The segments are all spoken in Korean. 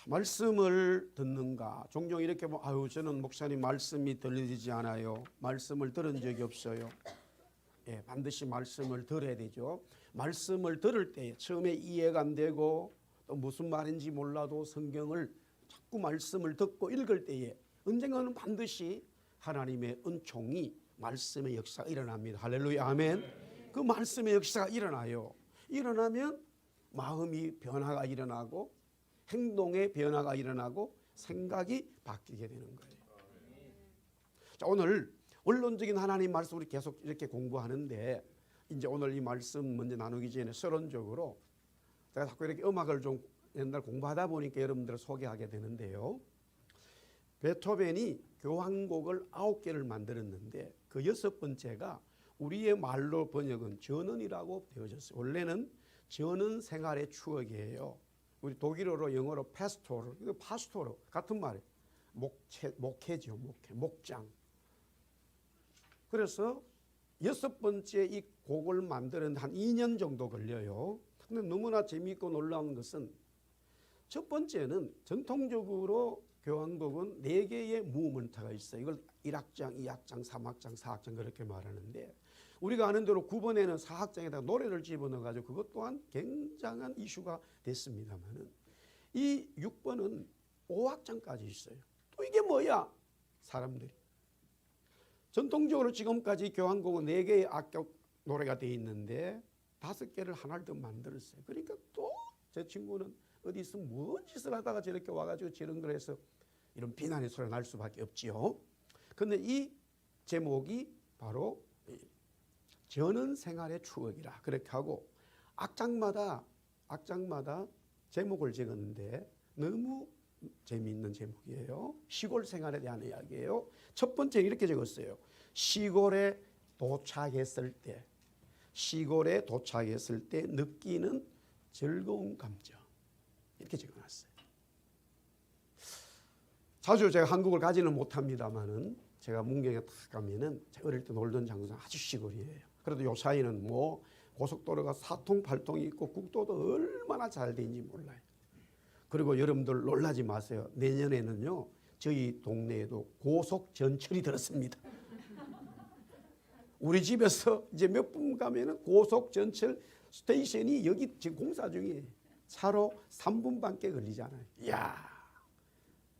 말씀을 듣는가? 종종 이렇게 아유 저는 목사님 말씀이 들리지 않아요. 말씀을 들은 적이 없어요. 예, 반드시 말씀을 들어야 되죠. 말씀을 들을 때 처음에 이해가 안 되고 또 무슨 말인지 몰라도 성경을 자꾸 말씀을 듣고 읽을 때에 언젠가는 반드시 하나님의 은총이 말씀의 역사가 일어납니다. 할렐루야 아멘. 그 말씀의 역사가 일어나요. 일어나면 마음이 변화가 일어나고 행동의 변화가 일어나고 생각이 바뀌게 되는 거예요. 자, 오늘 원론적인 하나님 말씀을 계속 이렇게 공부하는데 이제 오늘 이 말씀 먼저 나누기 전에 서론적으로 제가 자꾸 이렇게 음악을 좀 옛날 공부하다 보니까 여러분들을 소개하게 되는데요. 베토벤이 교향곡을 9개를 만들었는데 그 6번째가 우리의 말로 번역은 전언이라고 되어졌어요. 원래는 전언 생활의 추억이에요. 우리 독일어로 영어로 파스토르, 이거 파스토르 같은 말이에요. 목회죠, 목장. 그래서 6번째 이 곡을 만드는 한 2년 정도 걸려요. 근데 너무나 재미있고 놀라운 것은 첫 번째는 전통적으로 교향곡은 4개의 무음원타가 있어요. 이걸 1악장, 2악장, 3악장, 4악장 그렇게 말하는데 우리가 아는 대로 9번에는 4악장에다가 노래를 집어넣어가지고 그것 또한 굉장한 이슈가 됐습니다만은 이 6번은 5악장까지 있어요. 또 이게 뭐야? 사람들이 전통적으로 지금까지 교향곡은 4개의 악곡 노래가 되어 있는데 5개를 하나를 더 만들었어요. 그러니까 또 제 친구는 어디 있으면 뭔 짓을 하다가 저렇게 와가지고 저런 걸 해서 이런 비난의 소리가 날 수밖에 없지요. 그런데 이 제목이 바로 전원 생활의 추억이라 그렇게 하고 악장마다 제목을 적었는데 너무 재미있는 제목이에요. 시골 생활에 대한 이야기예요. 첫 번째 이렇게 적었어요. 시골에 도착했을 때 느끼는 즐거운 감정 이렇게 적어놨어요. 자주 제가 한국을 가지는 못합니다만은 제가 문경에 딱 가면은 제가 어릴 때 놀던 장소는 아주 시골이에요. 그래도 요 사이는 뭐 고속도로가 4통 8통이 있고 국도도 얼마나 잘 되는지 몰라요. 그리고 여러분들 놀라지 마세요. 내년에는요 저희 동네에도 고속전철이 들었습니다. 우리 집에서 이제 몇 분 가면은 고속전철 스테이션이 여기 지금 공사 중이에요. 차로 3분밖에 걸리잖아요. 이야.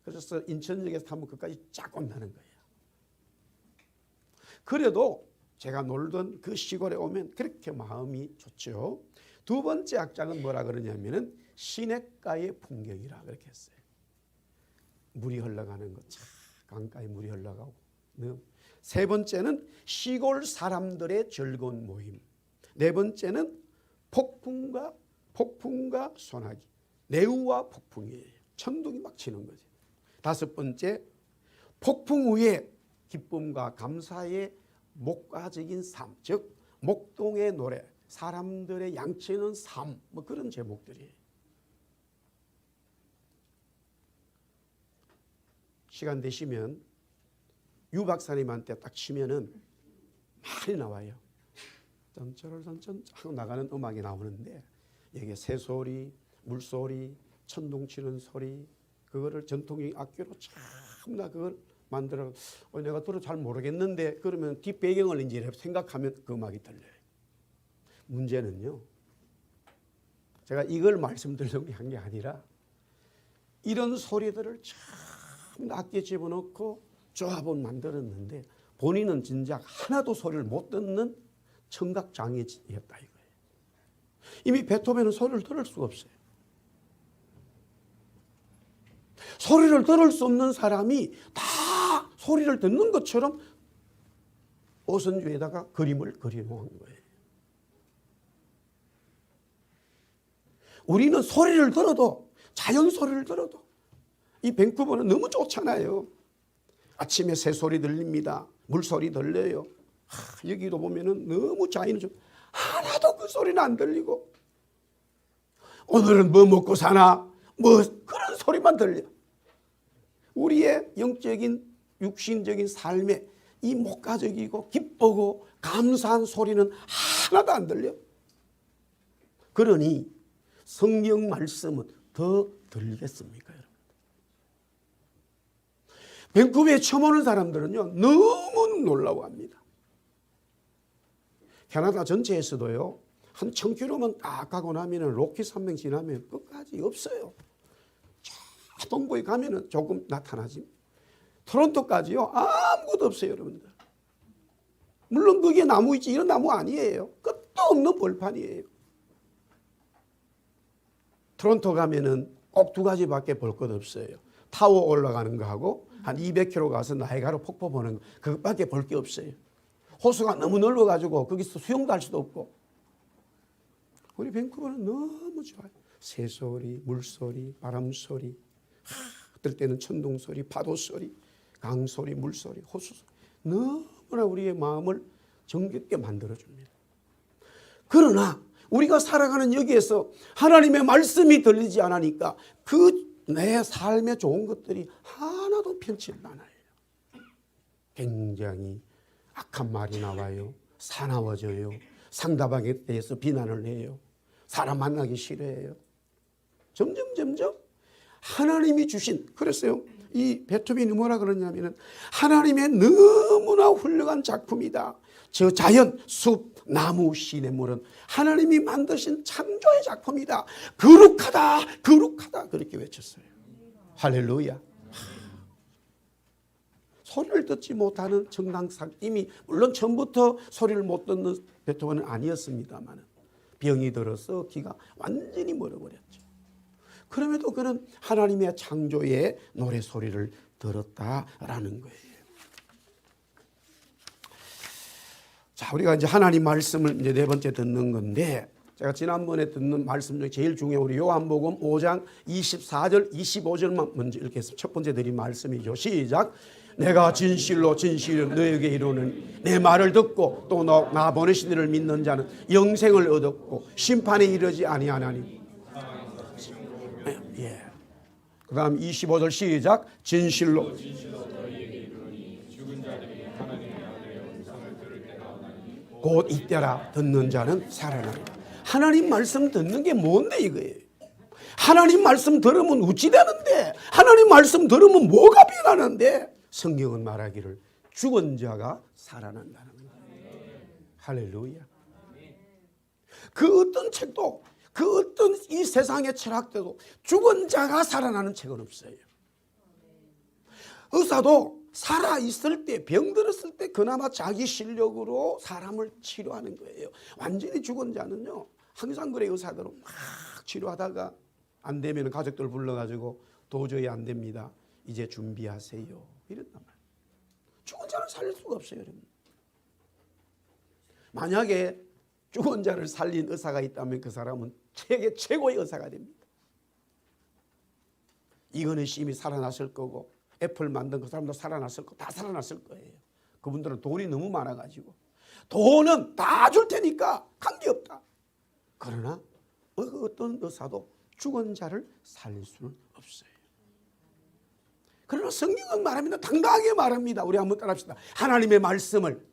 그래서 인천역에서 타면 그까지 쫙 온다는 거예요. 그래도 제가 놀던 그 시골에 오면 그렇게 마음이 좋죠. 두 번째 악장은 뭐라 그러냐면은 시냇가의 풍경이라 그렇게 했어요. 물이 흘러가는 것, 강가에 물이 흘러가고. 세 번째는 시골 사람들의 즐거운 모임. 네 번째는 폭풍과 소나기, 내우와 폭풍이에요. 천둥이 막 치는 거죠. 다섯 번째, 폭풍 후에 기쁨과 감사의 목가적인 삶, 즉 목동의 노래, 사람들의 양치는 삶, 뭐 그런 제목들이에요. 시간 되시면 유 박사님한테 딱 치면은 많이 나와요. 짠짜라짠짠 하고 나가는 음악이 나오는데 여기에 새소리, 물소리, 천둥 치는 소리 그거를 전통의 악기로 참나 그걸 만들어 내가 들어 잘 모르겠는데 그러면 뒷배경을 이제 생각하면 그 음악이 들려요. 문제는요. 제가 이걸 말씀드리려고 한 게 아니라 이런 소리들을 참 악기에 집어넣고 조합을 만들었는데 본인은 진작 하나도 소리를 못 듣는 청각장애였다 이거예요. 이미 베토벤은 소리를 들을 수가 없어요. 소리를 들을 수 없는 사람이 다 소리를 듣는 것처럼 오선주에다가 그림을 그려놓은 거예요. 우리는 소리를 들어도 자연 소리를 들어도 이 밴쿠버는 너무 좋잖아요. 아침에 새소리 들립니다. 물소리 들려요. 여기도 보면은 너무 자연이 좀 하나도 그 소리는 안 들리고 오늘은 뭐 먹고 사나 뭐 그런 소리만 들려. 우리의 영적인 육신적인 삶에 이 목가적이고 기쁘고 감사한 소리는 하나도 안 들려. 그러니 성경 말씀은 더 들리겠습니까 여러분? 밴쿠버에 처음 오는 사람들은요 너무 놀라워합니다. 캐나다 전체에서도요 한 1000km만 딱 가고 나면은 로키 산맥 지나면 끝까지 없어요. 저 동부에 가면은 조금 나타나지. 토론토까지요 아무것도 없어요, 여러분들. 물론 그게 나무 있지 이런 나무 아니에요. 끝도 없는 벌판이에요. 토론토 가면은 꼭 두 가지밖에 볼 것 없어요. 타워 올라가는 거하고 한 200km 가서 나이아가라 폭포 보는 거, 그것밖에 볼 게 없어요. 호수가 너무 넓어가지고 거기서 수영도 할 수도 없고. 우리 밴쿠버는 너무 좋아요. 새소리, 물소리, 바람소리, 어떨 때는 천둥소리, 파도소리, 강소리, 물소리, 호수소리. 너무나 우리의 마음을 정겹게 만들어줍니다. 그러나 우리가 살아가는 여기에서 하나님의 말씀이 들리지 않으니까 그 내 삶에 좋은 것들이 하나도 편치 않아요. 굉장히 악한 말이 나와요. 사나워져요. 상대방에 대해서 비난을 해요. 사람 만나기 싫어해요. 점점 하나님이 주신, 그랬어요. 이 베토벤이 뭐라 그러냐면은 하나님의 너무나 훌륭한 작품이다. 저 자연, 숲, 나무, 시냇물은 하나님이 만드신 창조의 작품이다. 거룩하다, 거룩하다. 그렇게 외쳤어요. 할렐루야. 소리를 듣지 못하는 정당상, 이미 물론 처음부터 소리를 못 듣는 베토벤은 아니었습니다만 병이 들어서 귀가 완전히 멀어버렸죠. 그럼에도 그는 하나님의 창조의 노래 소리를 들었다라는 거예요. 자, 우리가 이제 하나님 말씀을 이제 네 번째 듣는 건데, 제가 지난번에 듣는 말씀 중에 제일 중요한 우리 요한복음 5장 24절 25절만 먼저 읽겠습니다. 첫 번째 드린 말씀이죠. 시작. 내가 진실로 너에게 이르노니 내 말을 듣고 또 나 보내신 이를 믿는 자는 영생을 얻었고 심판에 이르지 아니하나니. 예. 그 다음 25절 시작. 진실로 곧 이때라 듣는 자는 살아나리라. 하나님 말씀 듣는 게 뭔데 이거예요. 하나님 말씀 들으면 어찌 되는데, 하나님 말씀 들으면 뭐가 변하는데, 성경은 말하기를 죽은 자가 살아난다는 거예요. 할렐루야. 그 어떤 책도, 그 어떤 이 세상의 철학대도 죽은 자가 살아나는 책은 없어요. 의사도 살아있을 때, 병들었을 때 그나마 자기 실력으로 사람을 치료하는 거예요. 완전히 죽은 자는요, 항상 그래. 의사들은 막 치료하다가 안 되면 가족들 불러가지고 도저히 안 됩니다, 이제 준비하세요, 이런단 말이에요. 죽은 자를 살릴 수가 없어요, 여러분. 만약에 죽은 자를 살린 의사가 있다면 그 사람은 세계 최고의 의사가 됩니다. 이건희 씨임이 살아났을 거고, 애플 만든 그 사람도 살아났을 거, 다 살아났을 거예요. 그분들은 돈이 너무 많아가지고 돈은 다 줄 테니까 관계없다. 그러나 어떤 의사도 죽은 자를 살릴 수는 없어요. 그러나 성경은 말합니다. 당당하게 말합니다. 우리 한번 따라합시다. 하나님의 말씀을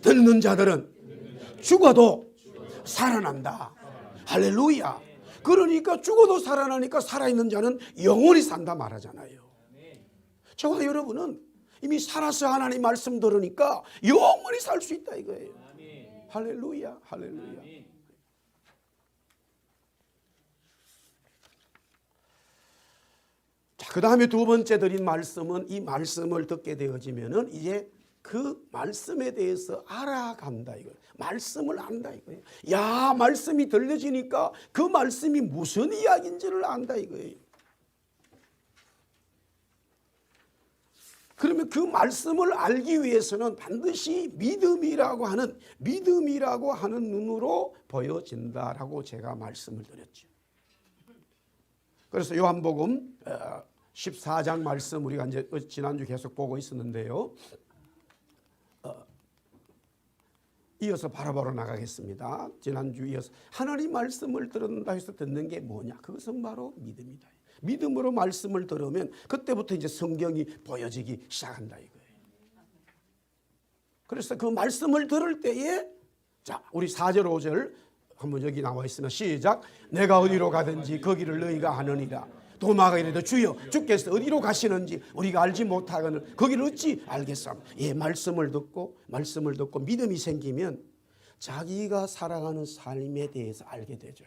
듣는 자들은 죽어도 살아난다. 할렐루야. 그러니까 죽어도 살아나니까 살아있는 자는 영원히 산다 말하잖아요. 저와 여러분은 이미 살아서 하나님 말씀 들으니까 영원히 살 수 있다 이거예요. 할렐루야, 할렐루야. 자, 그 다음에 두 번째 드린 말씀은, 이 말씀을 듣게 되어지면은 이제 그 말씀에 대해서 알아간다 이거예요. 말씀을 안다 이거예요. 야, 말씀이 들려지니까 그 말씀이 무슨 이야기인지를 안다 이거예요. 그러면 그 말씀을 알기 위해서는 반드시 믿음이라고 하는 눈으로 보여진다라고 제가 말씀을 드렸죠. 그래서 요한복음 14장 말씀 우리가 이제 지난주 계속 보고 있었는데요. 이어서 바로 나가겠습니다. 지난주 이어서 하나님 말씀을 들은다 해서 듣는 게 뭐냐? 그것은 바로 믿음이다. 믿음으로 말씀을 들으면 그때부터 이제 성경이 보여지기 시작한다 이거예요. 그래서 그 말씀을 들을 때에, 자, 우리 4절 5절 한번 여기 나와 있으면 시작. 내가 어디로 가든지 거기를 너희가 아느니라. 도마가 이르되 주여 주께서 어디로 가시는지 우리가 알지 못하거늘 거기를 어찌 알겠삼. 예, 말씀을 듣고 믿음이 생기면 자기가 살아가는 삶에 대해서 알게 되죠.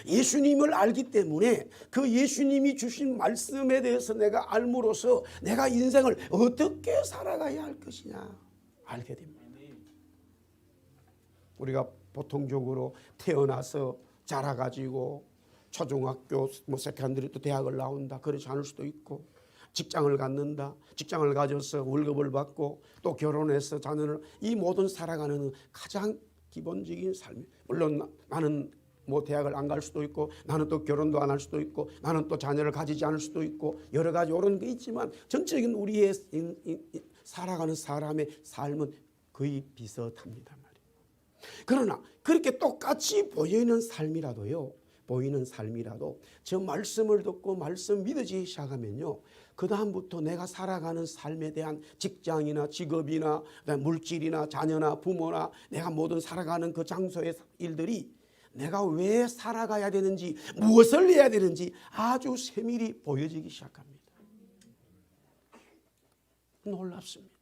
예수님을 알기 때문에 그 예수님이 주신 말씀에 대해서 내가 알므로써 내가 인생을 어떻게 살아가야 할 것이냐 알게 됩니다. 우리가 보통적으로 태어나서 자라가지고 초중학교 세컨드리 또 대학을 나온다 그렇지 않을 수도 있고 직장을 갖는다 직장을 가져서 월급을 받고 또 결혼해서 자녀를 이 모든 살아가는 가장 기본적인 삶. 물론 나는 대학을 안 갈 수도 있고 나는 또 결혼도 안 할 수도 있고 나는 또 자녀를 가지지 않을 수도 있고 여러 가지 옳은 게 있지만 전적인 우리의 살아가는 사람의 삶은 거의 비슷합니다. 그러나 그렇게 똑같이 보이는 삶이라도 저 말씀을 듣고 말씀 믿어지기 시작하면요 그 다음부터 내가 살아가는 삶에 대한 직장이나 직업이나 물질이나 자녀나 부모나 내가 모든 살아가는 그 장소의 일들이 내가 왜 살아가야 되는지 무엇을 해야 되는지 아주 세밀히 보여지기 시작합니다. 놀랍습니다.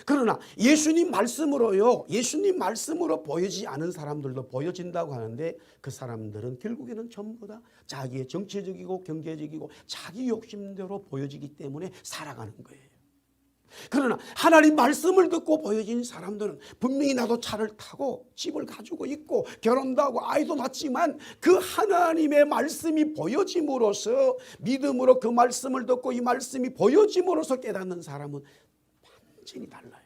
그러나 예수님 말씀으로 보여지지 않은 사람들도 보여진다고 하는데 그 사람들은 결국에는 전부 다 자기의 정치적이고 경제적이고 자기 욕심대로 보여지기 때문에 살아가는 거예요. 그러나 하나님 말씀을 듣고 보여진 사람들은 분명히 나도 차를 타고 집을 가지고 있고 결혼도 하고 아이도 낳지만 그 하나님의 말씀이 보여짐으로써 믿음으로 그 말씀을 듣고 이 말씀이 보여짐으로써 깨닫는 사람은 완전히 달라요.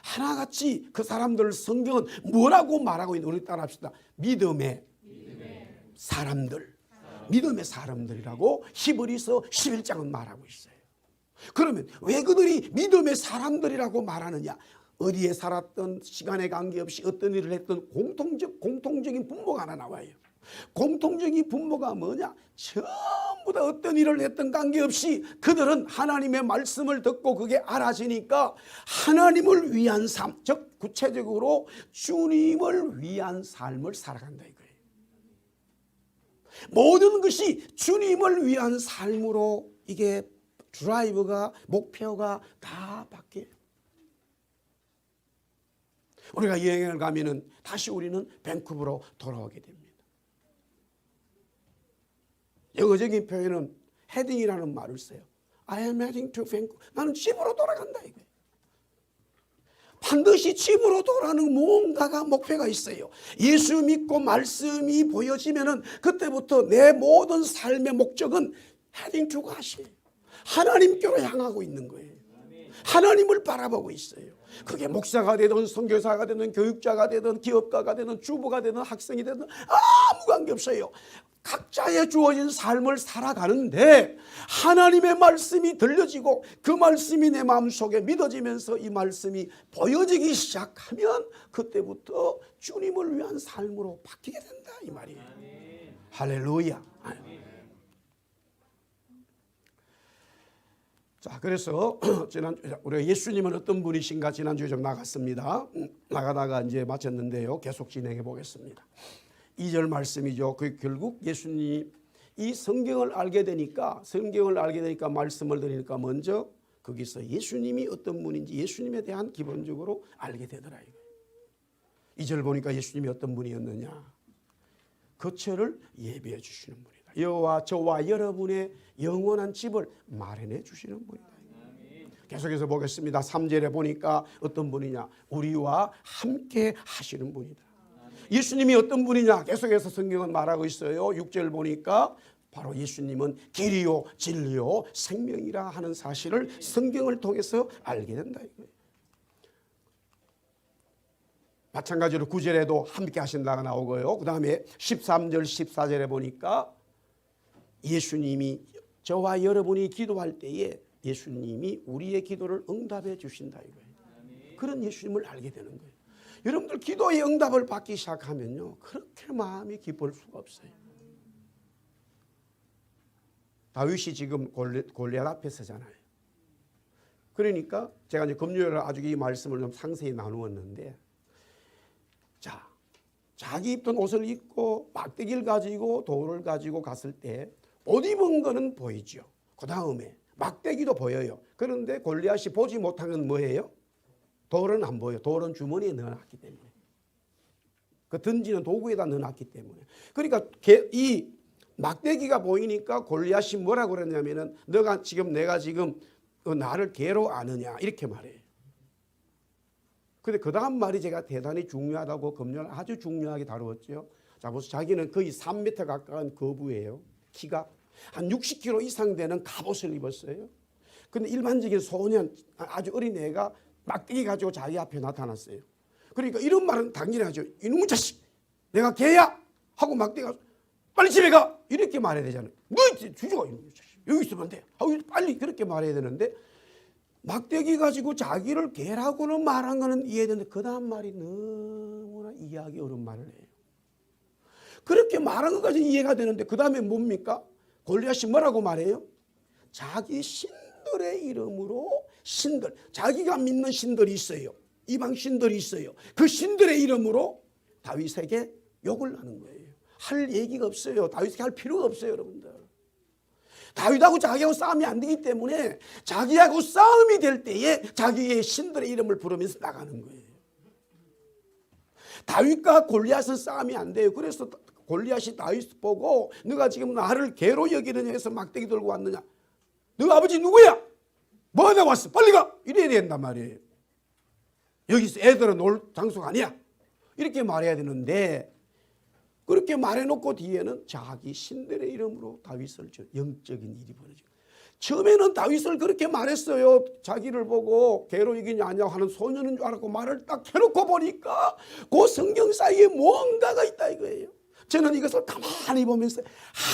하나같이 그 사람들 성경은 뭐라고 말하고 있는 우리 따라합시다. 믿음의 사람들이라고 히브리서 11장은 말하고 있어요. 그러면 왜 그들이 믿음의 사람들이라고 말하느냐? 어디에 살았던 시간에 관계없이 어떤 일을 했던 공통적인 분모가 하나 나와요. 공통적인 분모가 뭐냐? 전부 다 어떤 일을 했던 관계없이 그들은 하나님의 말씀을 듣고 그게 알아지니까 하나님을 위한 삶, 즉 구체적으로 주님을 위한 삶을 살아간다 이거예요. 모든 것이 주님을 위한 삶으로 이게 드라이브가 목표가 다 바뀌어요. 우리가 여행을 가면은 다시 우리는 밴쿠버로 돌아오게 됩니다. 영어적인 표현은 헤딩이라는 말을 써요. I am heading to Vancouver. 나는 집으로 돌아간다 이거예요. 반드시 집으로 돌아가는 뭔가가 목표가 있어요. 예수 믿고 말씀이 보여지면은 그때부터 내 모든 삶의 목적은 heading to God이에요. 하나님께로 향하고 있는 거예요. 하나님을 바라보고 있어요. 그게 목사가 되든 선교사가 되든 교육자가 되든 기업가가 되든 주부가 되든 학생이 되든 아무 관계없어요. 각자의 주어진 삶을 살아가는데 하나님의 말씀이 들려지고 그 말씀이 내 마음속에 믿어지면서 이 말씀이 보여지기 시작하면 그때부터 주님을 위한 삶으로 바뀌게 된다 이 말이에요. 할렐루야. 자, 그래서 우리가 예수님은 어떤 분이신가 지난주에 좀 나갔습니다. 나가다가 이제 마쳤는데요. 계속 진행해 보겠습니다. 2절 말씀이죠. 그 결국 예수님 이 성경을 알게 되니까 말씀을 들으니까 먼저 거기서 예수님이 어떤 분인지 예수님에 대한 기본적으로 알게 되더라. 2절 보니까 예수님이 어떤 분이었느냐. 거처를 예비해 주시는 분이다. 여호와 저와 여러분의 영원한 집을 마련해 주시는 분이다. 계속해서 보겠습니다. 3절에 보니까 어떤 분이냐. 우리와 함께 하시는 분이다. 예수님이 어떤 분이냐. 계속해서 성경은 말하고 있어요. 6절 보니까 바로 예수님은 길이요 진리요 생명이라 하는 사실을 성경을 통해서 알게 된다 이거예요. 마찬가지로 9절에도 함께 하신다가 나오고요. 그 다음에 13절 14절에 보니까 예수님이 저와 여러분이 기도할 때에 예수님이 우리의 기도를 응답해 주신다 이거예요. 그런 예수님을 알게 되는 거예요. 여러분들 기도의 응답을 받기 시작하면요 그렇게 마음이 기쁠 수가 없어요. 다윗이 지금 골리앗 앞에 서잖아요. 그러니까 제가 이제 금요일에 아주 이 말씀을 좀 상세히 나누었는데 자 자기 입던 옷을 입고 막대기를 가지고 돌을 가지고 갔을 때 옷 입은 거는 보이죠. 그 다음에 막대기도 보여요. 그런데 골리앗이 보지 못한 건 뭐예요? 돌은 안 보여. 돌은 주머니에 넣어놨기 때문에. 그 던지는 도구에다 넣어놨기 때문에. 그러니까 이 막대기가 보이니까 골리앗이 뭐라고 그랬냐면은 내가 지금 나를 개로 아느냐 이렇게 말해요. 근데 그 다음 말이 제가 대단히 중요하다고 금년 아주 중요하게 다루었죠. 자, 보세요. 자기는 거의 3m 가까운 거부예요. 키가 한 60kg 이상 되는 갑옷을 입었어요. 근데 일반적인 소년, 아주 어린 애가 막대기 가지고 자기 앞에 나타났어요. 그러니까 이런 말은 당연히 하죠. 이놈의 자식, 내가 개야? 하고 막대기가 빨리 집에 가! 이렇게 말해야 되잖아요. 너 주저가 이놈의 자식, 여기 있으면 안 돼. 하고 빨리 그렇게 말해야 되는데 막대기 가지고 자기를 개라고는 말한 거는 이해되는데 그 다음 말이 너무나 이해하기 어려운 말을 해요. 그렇게 말한 것까지 이해가 되는데 그 다음에 뭡니까? 골리앗이 뭐라고 말해요? 자기 신들의 이름으로 신들, 자기가 믿는 신들이 있어요. 이방 신들이 있어요. 그 신들의 이름으로 다윗에게 욕을 하는 거예요. 할 얘기가 없어요. 다윗에게 할 필요가 없어요, 여러분들. 다윗하고 자기하고 싸움이 안 되기 때문에 자기하고 싸움이 될 때에 자기의 신들의 이름을 부르면서 나가는 거예요. 다윗과 골리앗은 싸움이 안 돼요. 그래서 골리앗이 다윗 보고 너가 지금 나를 개로 여기느냐 해서 막대기 들고 왔느냐. 너 아버지 누구야? 뭐 하다 왔어? 빨리 가! 이래야 된단 말이에요. 여기서 애들은 놀 장소가 아니야. 이렇게 말해야 되는데 그렇게 말해놓고 뒤에는 자기 신들의 이름으로 다윗을 영적인 일이 벌어지고 처음에는 다윗을 그렇게 말했어요. 자기를 보고 개로 이기냐 아니냐 하는 소년인 줄 알았고 말을 딱 해놓고 보니까 그 성경 사이에 뭔가가 있다 이거예요. 저는 이것을 가만히 보면서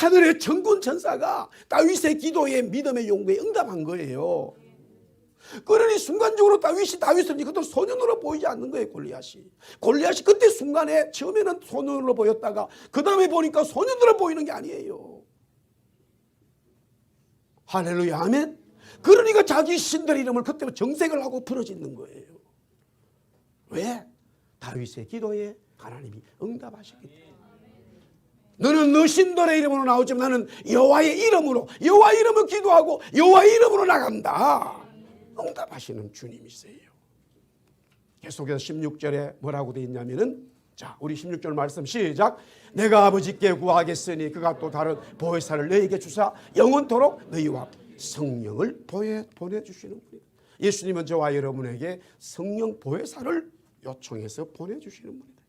하늘의 천군 천사가 다윗의 기도에 믿음의 용구에 응답한 거예요. 그러니 순간적으로 다윗은 그것도 소년으로 보이지 않는 거예요. 골리앗이 그때 순간에 처음에는 소년으로 보였다가 그 다음에 보니까 소년으로 보이는 게 아니에요. 할렐루야 아멘. 그러니까 자기 신들의 이름을 그때 정색을 하고 부러지는 거예요. 왜? 다윗의 기도에 하나님이 응답하시기 때문에. 너는 너 신들의 이름으로 나오지만 나는 여호와의 이름으로 기도하고 여호와의 이름으로 나간다. 응답하시는 주님이세요. 계속해서 16절에 뭐라고 되어 있냐면은 자, 우리 16절 말씀 시작. 내가 아버지께 구하겠으니 그가 또 다른 보혜사를 너희에게 주사 영원토록 너희와 성령을 보내주시는 분이다. 예수님은 저와 여러분에게 성령 보혜사를 요청해서 보내주시는 분이다.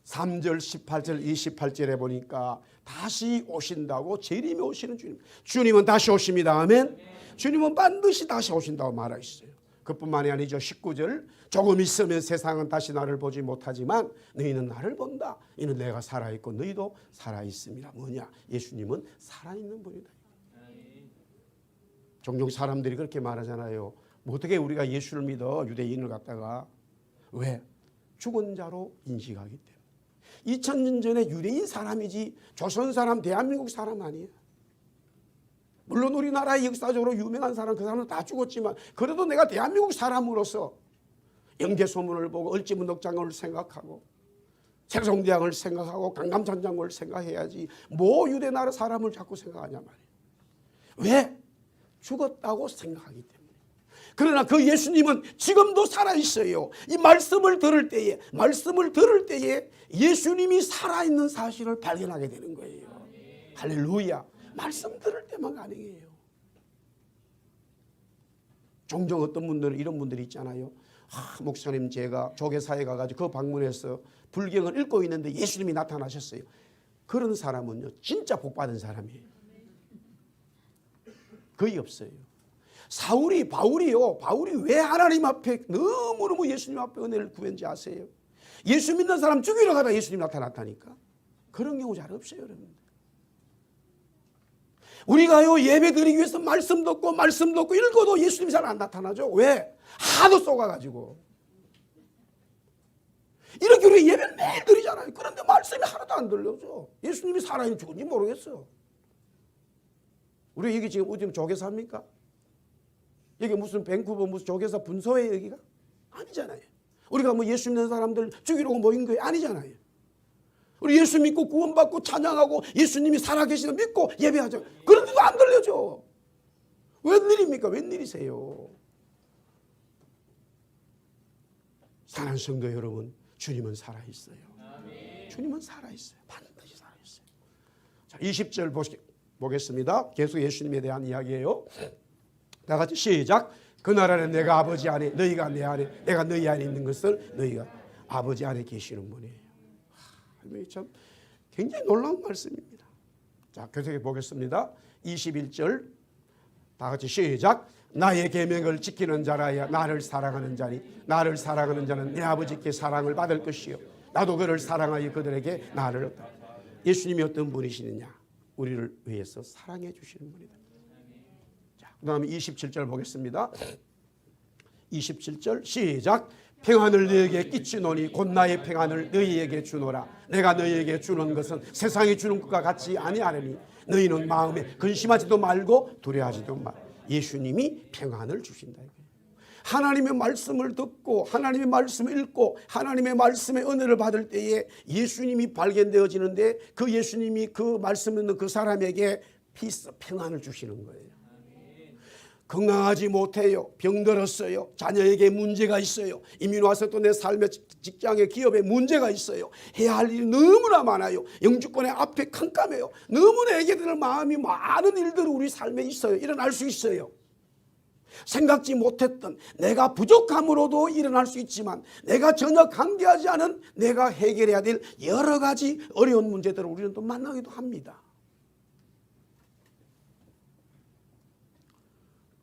3절 18절 28절에 보니까 다시 오신다고 재림이 오시는 주님. 주님은 다시 오십니다. 아멘. 주님은 반드시 다시 오신다고 말하셨어요. 그뿐만이 아니죠. 19절 조금 있으면 세상은 다시 나를 보지 못하지만 너희는 나를 본다. 이는 내가 살아있고 너희도 살아있음이라. 뭐냐? 예수님은 살아있는 분이다. 종종 사람들이 그렇게 말하잖아요. 뭐 어떻게 우리가 예수를 믿어? 유대인을 갖다가. 왜? 죽은 자로 인식하기 때문에. 2000년 전에 유대인 사람이지 조선 사람, 대한민국 사람 아니에요. 물론 우리나라의 역사적으로 유명한 사람, 그 사람은 다 죽었지만 그래도 내가 대한민국 사람으로서 영계소문을 보고 을지문덕장을 생각하고 세종대왕을 생각하고 강감찬장을 생각해야지 뭐 유대나라 사람을 자꾸 생각하냐 말이에요. 왜? 죽었다고 생각하기 때문에. 그러나 그 예수님은 지금도 살아있어요. 이 말씀을 들을 때에 예수님이 살아있는 사실을 발견하게 되는 거예요. 할렐루야. 말씀 들을 때만 가능해요. 종종 어떤 분들은 이런 분들이 있잖아요. 목사님 제가 조계사에 가가지고 그 방문해서 불경을 읽고 있는데 예수님이 나타나셨어요. 그런 사람은요 진짜 복받은 사람이에요. 거의 없어요. 바울이 왜 하나님 앞에 너무너무 예수님 앞에 은혜를 구했는지 아세요? 예수 믿는 사람 죽이러 가다 예수님 나타났다니까. 그런 경우 잘 없어요, 여러분. 우리가요 예배 드리기 위해서 말씀 듣고 읽어도 예수님이 잘 안 나타나죠. 왜? 하도 쏘가가지고. 이렇게 우리 예배를 매일 드리잖아요. 그런데 말씀이 하나도 안 들려서 예수님이 살아있는지 죽은지 모르겠어. 우리 여기 지금 어디 조계사입니까? 여기 무슨 밴쿠버 무슨 조계사 분소에 여기가? 아니잖아요. 우리가 뭐 예수 믿는 사람들 죽이려고 모인 게 아니잖아요. 우리 예수 믿고 구원받고 찬양하고 예수님이 살아계시는 믿고 예배하죠. 그런데도 안 들려줘. 웬일입니까? 웬일이세요? 사랑하는 성도 여러분, 주님은 살아있어요. 주님은 살아있어요. 반드시 살아있어요. 자, 20절 보겠습니다. 계속 예수님에 대한 이야기예요. 다 같이 시작. 그날 안에 내가 아버지 안에, 너희가 내 안에, 내가 너희 안에 있는 것을 너희가 아버지 안에 계시는 분이에요. 참 굉장히 놀라운 말씀입니다. 자, 계속해 보겠습니다. 21절 다 같이 시작. 나의 계명을 지키는 자라야 나를 사랑하는 자니 나를 사랑하는 자는 내 아버지께 사랑을 받을 것이요 나도 그를 사랑하여 그들에게 나를 얻다. 예수님이 어떤 분이시느냐? 우리를 위해서 사랑해 주시는 분이다. 자, 그 다음에 27절 보겠습니다. 27절 시작. 평안을 너희에게 끼치노니 곧 나의 평안을 너희에게 주노라. 내가 너희에게 주는 것은 세상이 주는 것과 같이 아니하느니 너희는 마음에 근심하지도 말고 두려워하지도 말. 예수님이 평안을 주신다. 하나님의 말씀을 듣고 하나님의 말씀을 읽고 하나님의 말씀의 은혜를 받을 때에 예수님이 발견되어지는데 그 예수님이 그 말씀 있는 그 사람에게 피스, 평안을 주시는 거예요. 건강하지 못해요. 병들었어요. 자녀에게 문제가 있어요. 이민 와서 또 내 삶의 직장의 기업에 문제가 있어요. 해야 할 일이 너무나 많아요. 영주권의 앞에 캄캄해요. 너무나 애게 될 마음이 많은 일들이 우리 삶에 있어요. 일어날 수 있어요. 생각지 못했던 내가 부족함으로도 일어날 수 있지만 내가 전혀 관계하지 않은 내가 해결해야 될 여러 가지 어려운 문제들을 우리는 또 만나기도 합니다.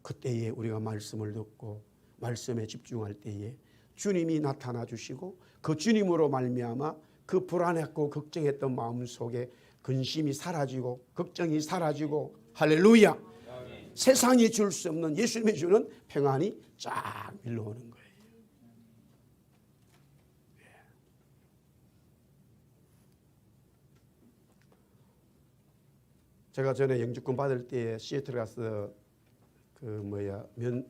그때에 우리가 말씀을 듣고 말씀에 집중할 때에 주님이 나타나 주시고 그 주님으로 말미암아 그 불안했고 걱정했던 마음속에 근심이 사라지고 걱정이 사라지고 할렐루야. 세상이 줄 수 없는 예수님이 주는 평안이 쫙 밀려오는 거예요. 제가 전에 영주권 받을 때 시애틀 가서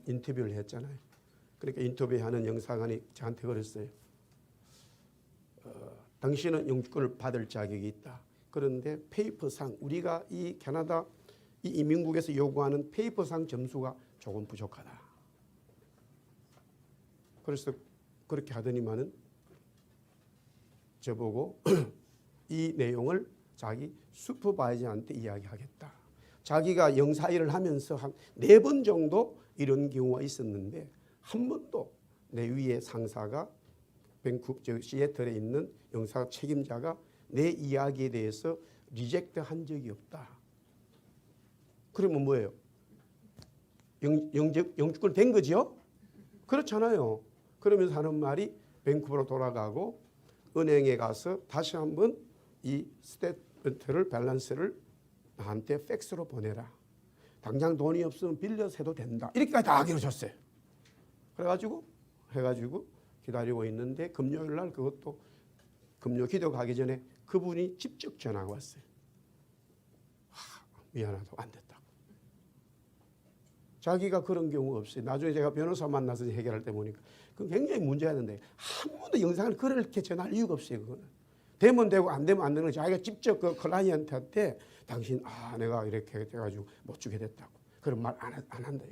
인터뷰를 했잖아요. 그러니까 인터뷰하는 영사관이 저한테 그랬어요. 당신은 영주권을 받을 자격이 있다. 그런데 페이퍼상 우리가 이 캐나다 이 이민국에서 요구하는 페이퍼상 점수가 조금 부족하다. 그래서 그렇게 하더니만은 저보고 이 내용을 자기 슈퍼바이저한테 이야기하겠다. 자기가 영사 일을 하면서 한 4번 정도 이런 경우가 있었는데 한 번도 내 위에 상사가 시애틀에 있는 영사 책임자가 내 이야기에 대해서 리젝트 한 적이 없다. 그러면 뭐예요? 영주권 된 거죠? 그렇잖아요. 그러면서 하는 말이 밴쿠버로 돌아가고 은행에 가서 다시 한번 이 스테이트먼트를 밸런스를 나한테 팩스로 보내라. 당장 돈이 없으면 빌려서 해도 된다. 이렇게까지 다 하기로 줬어요. 그래가지고 기다리고 있는데 금요일 날 그것도 금요 기도 가기 전에 그분이 직접 전화가 왔어요. 미안하다고 안 됐다고. 자기가 그런 경우 없어요. 나중에 제가 변호사 만나서 해결할 때 보니까 그 굉장히 문제였는데 한 번도 영상을 그렇게 전할 이유가 없어요. 그거는. 되면 되고 안 되면 안 되는 거 자기가 직접 그 클라이언트한테 당신 내가 이렇게 돼가지고 못 주게 됐다고 그런 말 안 한다.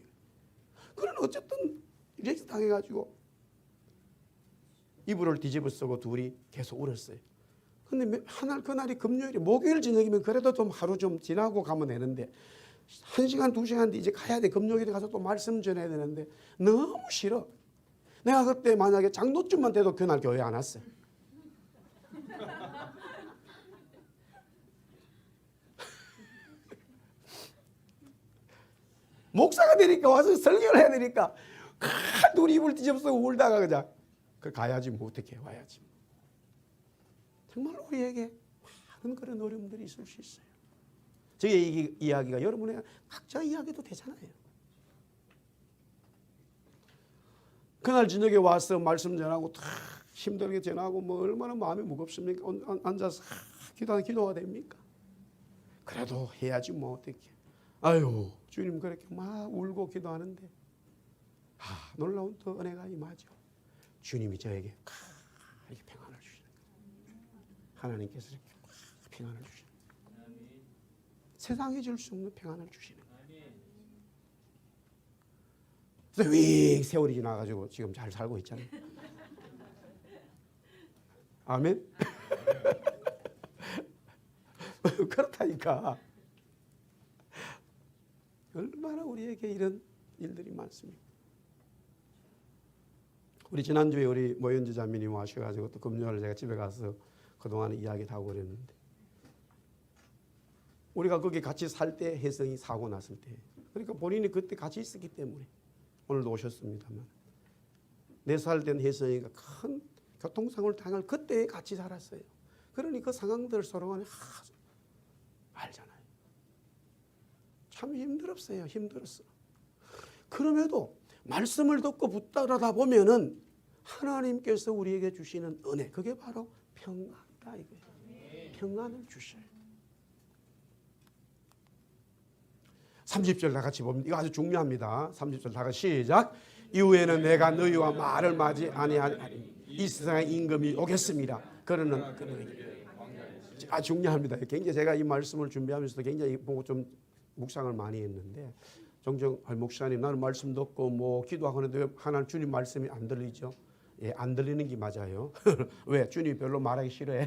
그런 어쨌든 이렇게 당해가지고 이불을 뒤집어 쓰고 둘이 계속 울었어요. 근데 그날이 금요일이 목요일 저녁이면 그래도 좀 하루 좀 지나고 가면 되는데 1시간 2시간 뒤 이제 가야 돼. 금요일에 가서 또 말씀 전해야 되는데 너무 싫어. 내가 그때 만약에 장로쯤만 돼도 그날 교회 안 왔어요. 목사가 되니까 와서 설교를 해야 되니까 둘이 입을 뒤집어서 울다가 그냥 가야지 뭐 어떻게 와야지. 정말 우리에게 많은 그런 어려움들이 있을 수 있어요. 저의 이야기가 여러분의 각자 이야기도 되잖아요. 그날 저녁에 와서 말씀 전하고 다 힘들게 전하고 뭐 얼마나 마음이 무겁습니까? 앉아서 기도가 됩니까? 그래도 해야지 뭐 어떻게. 아유 주님 그렇게 막 울고 기도하는데 놀라운 또 은혜가 임하죠. 주님이 저에게 이렇게 평안을 주시는 거예요. 하나님께서 이렇게 평안을 주시는 거예요. 세상에 줄 수 없는 평안을 주시는 거예요. 그래서 윙 세월이 지나가지고 지금 잘 살고 있잖아요. 아멘. 그렇다니까. 얼마나 우리에게 이런 일들이 많습니까? 우리 지난주에 우리 모현지 자매님 와셔가지고 또 금요일 제가 집에 가서 그동안 이야기도 하고 그랬는데, 우리가 거기 같이 살 때 혜성이 사고 났을 때, 그러니까 본인이 그때 같이 있었기 때문에 오늘도 오셨습니다만, 4살 된 혜성이가 큰 교통사고를 당할 그때 같이 살았어요. 그러니 그 상황들 서로 알잖아요. 참 힘들었어요. 힘들었어. 그럼에도 말씀을 듣고 붙들어다 보면은 하나님께서 우리에게 주시는 은혜, 그게 바로 평안이다 이거예요. 평안을 주셔요. 30절 다 같이 봅니다. 이거 아주 중요합니다. 30절 다 같이 시작. 이후에는 내가 너희와 말을 맞이 아니하니 이 세상의 임금이 오겠습니다. 그러는 중요합니다. 굉장히 제가 이 말씀을 준비하면서도 굉장히 보고 좀 묵상을 많이 했는데, 종종 목사님 나는 말씀 듣고 뭐 기도하고 하는데 왜 하나님 주님 말씀이 안 들리죠? 예, 안 들리는 게 맞아요. 왜? 주님이 별로 말하기 싫어해.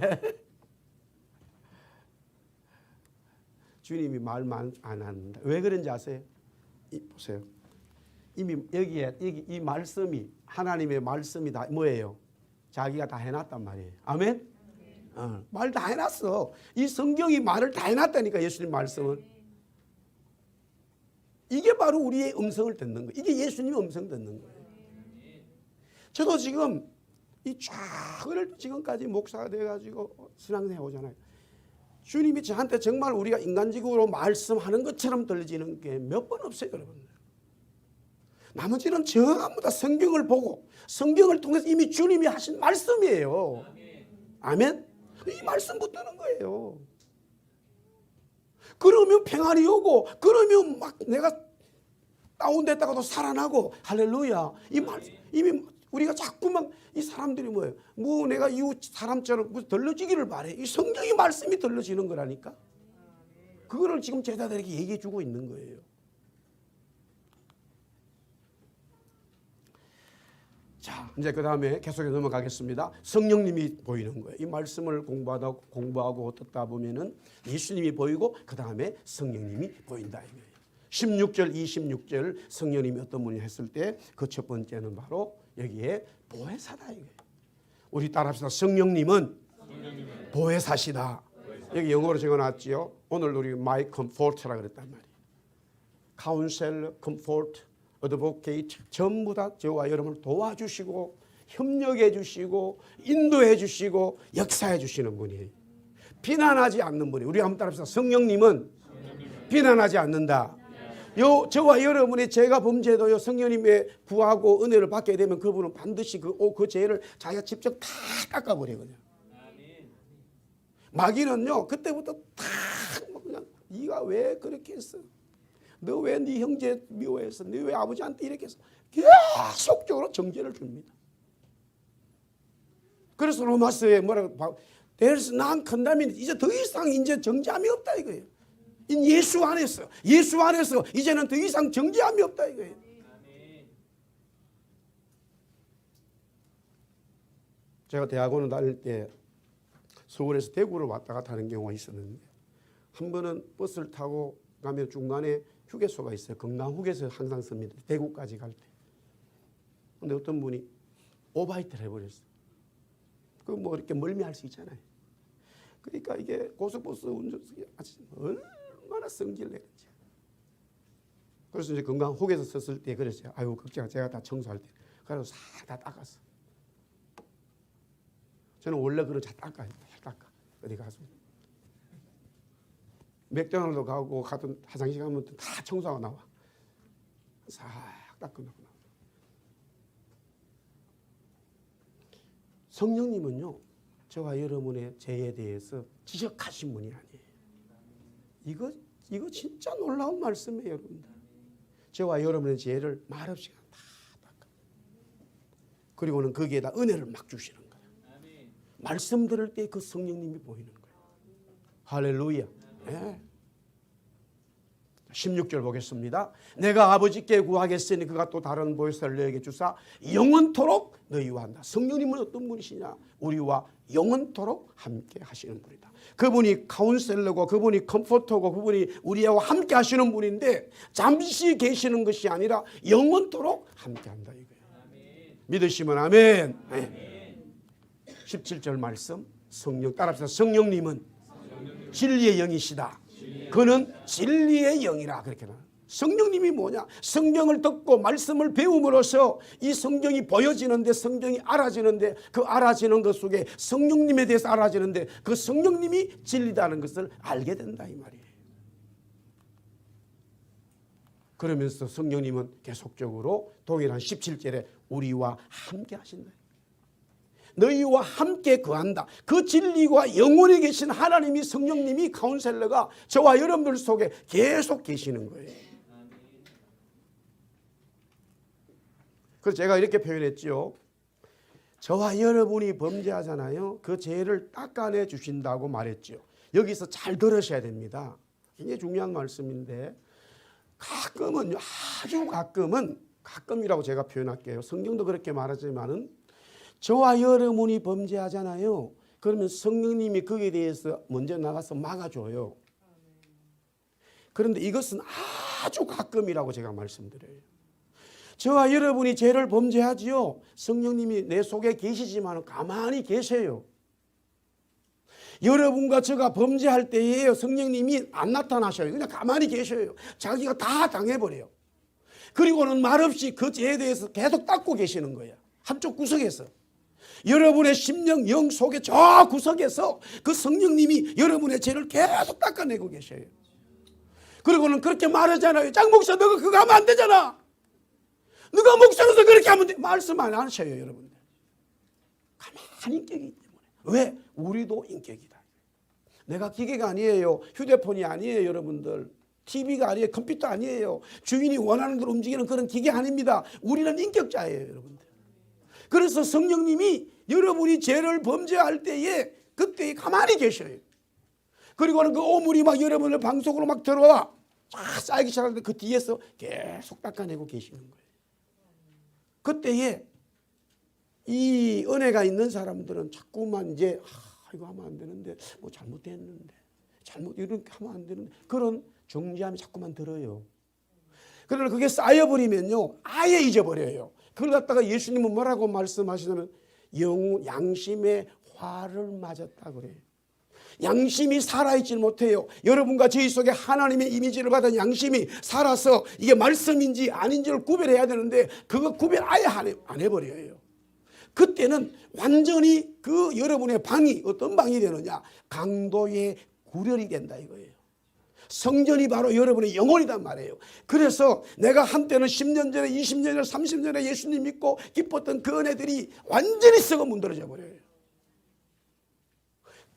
주님이 말만 안 한다. 왜 그런지 아세요? 보세요. 이미 여기 이 말씀이, 하나님의 말씀이 다 뭐예요? 자기가 다 해놨단 말이에요. 아멘? 말 다 해놨어. 이 성경이 말을 다 해놨다니까, 예수님 말씀은. 이게 바로 우리의 음성을 듣는 거예요. 이게 예수님의 음성 듣는 거예요. 저도 지금 이 쫙 지금까지 목사가 돼가지고 신앙생활 오잖아요. 주님이 저한테 정말 우리가 인간적으로 말씀하는 것처럼 들리지는 게 몇 번 없어요, 여러분. 나머지는 전부 다 성경을 보고 성경을 통해서 이미 주님이 하신 말씀이에요. 아멘? 이 말씀 붙드는 거예요. 그러면 평안이 오고, 그러면 막 내가 다운됐다가도 살아나고, 할렐루야. 이 말씀, 이미 우리가 자꾸만 이 사람들이 뭐예요? 뭐 내가 이웃 사람처럼 들려지기를 바래. 이 성경의 말씀이 들려지는 거라니까. 그거를 지금 제자들에게 얘기해 주고 있는 거예요. 자, 이제 그 다음에 계속해서 넘어가겠습니다. 성령님이 보이는 거예요. 이 말씀을 공부하고 듣다 보면은 예수님이 보이고 그 다음에 성령님이 보인다 이거예요. 16절, 26절 성령님이 어떤 분이 했을 때 그 첫 번째는 바로 여기에 보혜사다 이거예요. 우리 따라합시다. 성령님은 보혜사시다. 여기 영어로 적어놨지요. 오늘 우리 my comfort라 그랬단 말이에요. Counselor, comfort, advocate 전부 다 저와 여러분을 도와주시고 협력해 주시고 인도해 주시고 역사해 주시는 분이에요. 비난하지 않는 분이에요. 우리 한번 따라합시다. 성령님은 비난하지 않는다. 저와 여러분의 죄가 범죄도요, 성령님의 구하고 은혜를 받게 되면 그분은 반드시 그 죄를 자기가 직접 다 깎아버리거든요. 마귀는요, 그때부터 다 그냥 네가 왜 그렇게 했어? 너 왜 네 형제 미워했어? 너 왜 아버지한테 이렇게 했어? 계속적으로 정죄를 줍니다. 그래서 로마서에 뭐라고 There's none condemned. 이제 더 이상 이제 정죄함이 없다 이거예요. 예수 안에서 이제는 더 이상 정죄함이 없다 이거예요. 제가 대학원을 다닐 때 서울에서 대구를 왔다 갔다 하는 경우가 있었는데, 한 번은 버스를 타고 가면 중간에 휴게소가 있어요. 건강휴게소 항상 씁니다. 대구까지 갈 때. 근데 어떤 분이 오바이트를 해버렸어요. 그 뭐 이렇게 멀미할 수 있잖아요. 그러니까 이게 고속버스 운전석이 얼마나 성질 내는지. 그래서 이제 건강휴게소 썼을 때 그랬어요. 아유 걱정, 제가 다 청소할 때. 그래서 싹 다 닦았어. 저는 원래 그런 잘 닦아요. 잘 닦아. 어디 가서. 맥도날드 가고 가든 화장실 가면 다 청소하고 나와. 싹 닦고 나와. 성령님은요, 저와 여러분의 죄에 대해서 지적하신 분이 아니에요. 이거 진짜 놀라운 말씀이에요, 여러분들. 저와 여러분의 죄를 말없이 다 닦아. 그리고는 거기에다 은혜를 막 주시는 거예요. 말씀 들을 때 그 성령님이 보이는 거예요. 할렐루야. 네. 16절 보겠습니다. 내가 아버지께 구하겠으니 그가 또 다른 보혜사를 너에게 주사 영원토록 너희와 한다. 성령님은 어떤 분이시냐? 우리와 영원토록 함께 하시는 분이다. 그분이 카운셀러고 그분이 컴포터고 그분이 우리와 함께 하시는 분인데 잠시 계시는 것이 아니라 영원토록 함께 한다 이거예요. 아멘. 믿으시면 아멘. 네. 17절 말씀 성령 따라합시다. 성령님은 진리의 영이시다. 그는 진리의 영이라 그렇게 나와요. 성령님이 뭐냐? 성경을 듣고 말씀을 배움으로써 이 성경이 보여지는데 성경이 알아지는데 그 알아지는 것 속에 성령님에 대해서 알아지는데 그 성령님이 진리다는 것을 알게 된다 이 말이에요. 그러면서 성령님은 계속적으로 동일한 17절에 우리와 함께 하신다. 너희와 함께 거한다. 그 진리와 영원히 계신 하나님이 성령님이 카운셀러가 저와 여러분들 속에 계속 계시는 거예요. 그래서 제가 이렇게 표현했죠. 저와 여러분이 범죄하잖아요. 그 죄를 닦아내 주신다고 말했죠. 여기서 잘 들으셔야 됩니다. 굉장히 중요한 말씀인데 가끔은 아주 가끔이라고 제가 표현할게요. 성경도 그렇게 말하지만은 저와 여러분이 범죄하잖아요. 그러면 성령님이 거기에 대해서 먼저 나가서 막아줘요. 그런데 이것은 아주 가끔이라고 제가 말씀드려요. 저와 여러분이 죄를 범죄하지요. 성령님이 내 속에 계시지만 가만히 계세요. 여러분과 제가 범죄할 때에 성령님이 안 나타나셔요. 그냥 가만히 계셔요. 자기가 다 당해버려요. 그리고는 말없이 그 죄에 대해서 계속 닦고 계시는 거예요. 한쪽 구석에서. 여러분의 심령, 영 속에 저 구석에서 그 성령님이 여러분의 죄를 계속 닦아내고 계셔요. 그리고는 그렇게 말하잖아요. 장 목사 너가 그거 하면 안 되잖아. 너가 목사로서 그렇게 하면 돼. 말씀 안 하셔요 여러분들. 가만히 인격이기 때문에. 왜? 우리도 인격이다. 내가 기계가 아니에요. 휴대폰이 아니에요 여러분들. TV가 아니에요. 컴퓨터 아니에요. 주인이 원하는 대로 움직이는 그런 기계 아닙니다. 우리는 인격자예요 여러분들. 그래서 성령님이 여러분이 죄를 범죄할 때에 그때 가만히 계셔요. 그리고는 그 오물이 막 여러분의 방 속으로 막 들어와 쫙 쌓이기 시작하는데 그 뒤에서 계속 닦아내고 계시는 거예요. 그때에 이 은혜가 있는 사람들은 자꾸만 이제 이거 하면 안 되는데 뭐 잘못됐는데 이렇게 하면 안 되는데 그런 정죄함이 자꾸만 들어요. 그러나 그게 쌓여버리면요 아예 잊어버려요. 그걸 갖다가 예수님은 뭐라고 말씀하시냐면 양심의 화를 맞았다 그래요. 양심이 살아있지 못해요. 여러분과 저희 속에 하나님의 이미지를 받은 양심이 살아서 이게 말씀인지 아닌지를 구별해야 되는데 그거 구별 아예 안 해버려요. 그때는 완전히 그 여러분의 방이 어떤 방이 되느냐 강도의 구별이 된다 이거예요. 성전이 바로 여러분의 영혼이란 말이에요. 그래서 내가 한때는 10년 전에 20년 전에 30년 전에 예수님 믿고 기뻤던 그 은혜들이 완전히 썩어 문드러져 버려요.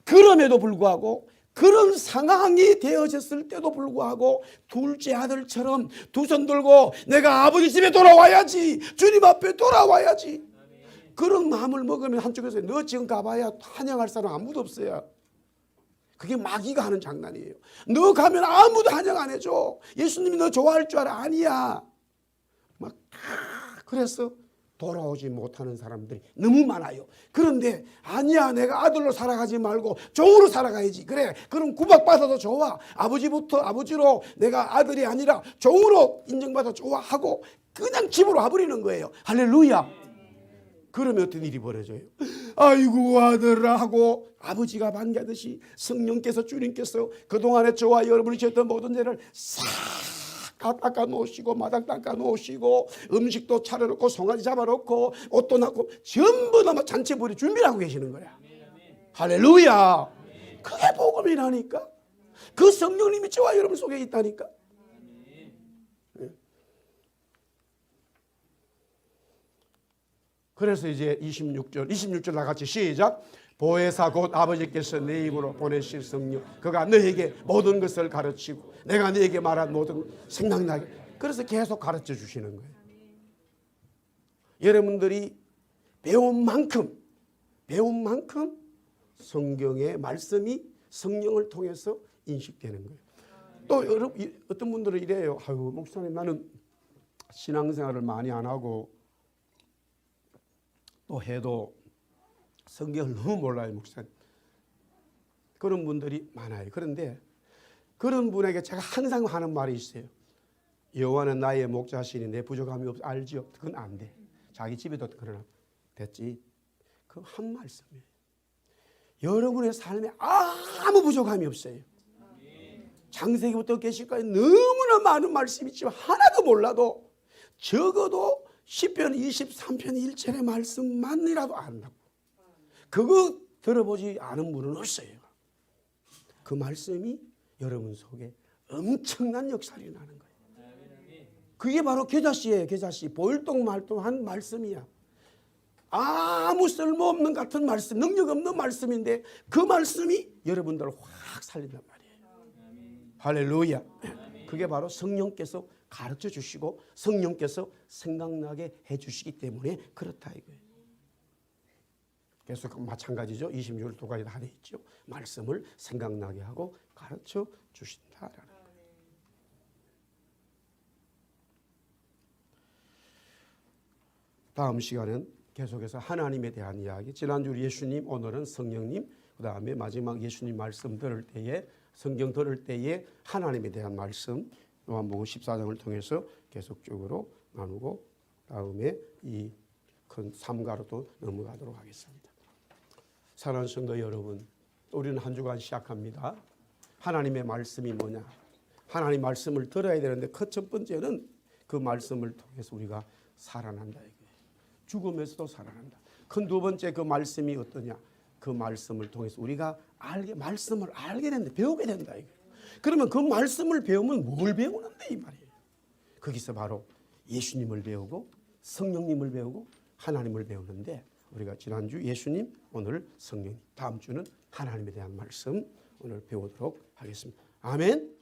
그럼에도 불구하고 그런 상황이 되어졌을 때도 불구하고 둘째 아들처럼 두 손 들고 내가 아버지 집에 돌아와야지 주님 앞에 돌아와야지 그런 마음을 먹으면 한쪽에서 너 지금 가봐야 환영할 사람 아무도 없어요. 그게 마귀가 하는 장난이에요. 너 가면 아무도 환영 안 해줘. 예수님이 너 좋아할 줄 알아. 아니야. 막 그래서 돌아오지 못하는 사람들이 너무 많아요. 그런데 아니야 내가 아들로 살아가지 말고 종으로 살아가야지. 그래 그럼 구박받아도 좋아. 아버지로 내가 아들이 아니라 종으로 인정받아 좋아하고 그냥 집으로 와버리는 거예요. 할렐루야. 그러면 어떤 일이 벌어져요? 아이고 아들아 하고 아버지가 반겨하듯이 성령께서 주님께서 그동안에 저와 여러분이 지었던 모든 죄를 싹 닦아 놓으시고 마당 닦아 놓으시고 음식도 차려놓고 송아지 잡아놓고 옷도 놨고 전부 다 잔치 벌이 준비를 하고 계시는 거야. 할렐루야. 그게 복음이라니까. 그 성령님이 저와 여러분 속에 있다니까. 그래서 이제 26절 나같이 시작. 보혜사 곧 아버지께서 내 입으로 보내실 성령 그가 너에게 모든 것을 가르치고 내가 너에게 말한 모든 생각나게 그래서 계속 가르쳐 주시는 거예요. 여러분들이 배운 만큼 성경의 말씀이 성령을 통해서 인식되는 거예요. 또 여러분 어떤 분들은 이래요. 아유 목사님 나는 신앙생활을 많이 안 하고 또 해도 성경을 너무 몰라요 목사님. 그런 분들이 많아요. 그런데 그런 분에게 제가 항상 하는 말이 있어요. 여호와는 나의 목자시니 내 부족함이 없 알지요. 그건 안 돼. 자기 집에도 그러나 됐지. 그 한 말씀이에요. 여러분의 삶에 아무 부족함이 없어요. 창세기부터 계시까지 너무나 많은 말씀이 있지만 하나도 몰라도 적어도 시편 23편 1절의 말씀만이라도 안다고. 그거 들어보지 않은 분은 없어요. 그 말씀이 여러분 속에 엄청난 역사를 나는 거예요. 그게 바로 계자씨예요. 계자씨. 보일동말동한 말씀이야. 아무 쓸모없는 같은 말씀, 능력 없는 말씀인데 그 말씀이 여러분들을 확 살린단 말이에요. 할렐루야. 그게 바로 성령께서 가르쳐 주시고 성령께서 생각나게 해 주시기 때문에 그렇다 이거예요. 계속 마찬가지죠. 26절 두 가지 다 돼 있죠. 말씀을 생각나게 하고 가르쳐 주신다라는. 다음 시간은 계속해서 하나님에 대한 이야기. 지난주 예수님, 오늘은 성령님, 그 다음에 마지막 예수님 말씀 들을 때에 성경 들을 때에 하나님에 대한 말씀 요한복음 14장을 통해서 계속적으로 나누고 다음에 이 큰 3가로 또 넘어가도록 하겠습니다. 사랑하는 성도 여러분, 우리는 한 주간 시작합니다. 하나님의 말씀이 뭐냐? 하나님 말씀을 들어야 되는데 그 첫 번째는 그 말씀을 통해서 우리가 살아난다 이거예요. 죽음에서도 살아난다. 큰 두 번째 그 말씀이 어떠냐? 그 말씀을 통해서 우리가 말씀을 알게 된다. 배우게 된다 이거예요. 그러면 그 말씀을 배우면 뭘 배우는데 이 말이에요. 거기서 바로 예수님을 배우고 성령님을 배우고 하나님을 배우는데 우리가 지난주 예수님, 오늘 성령, 다음 주는 하나님에 대한 말씀 오늘 배우도록 하겠습니다. 아멘.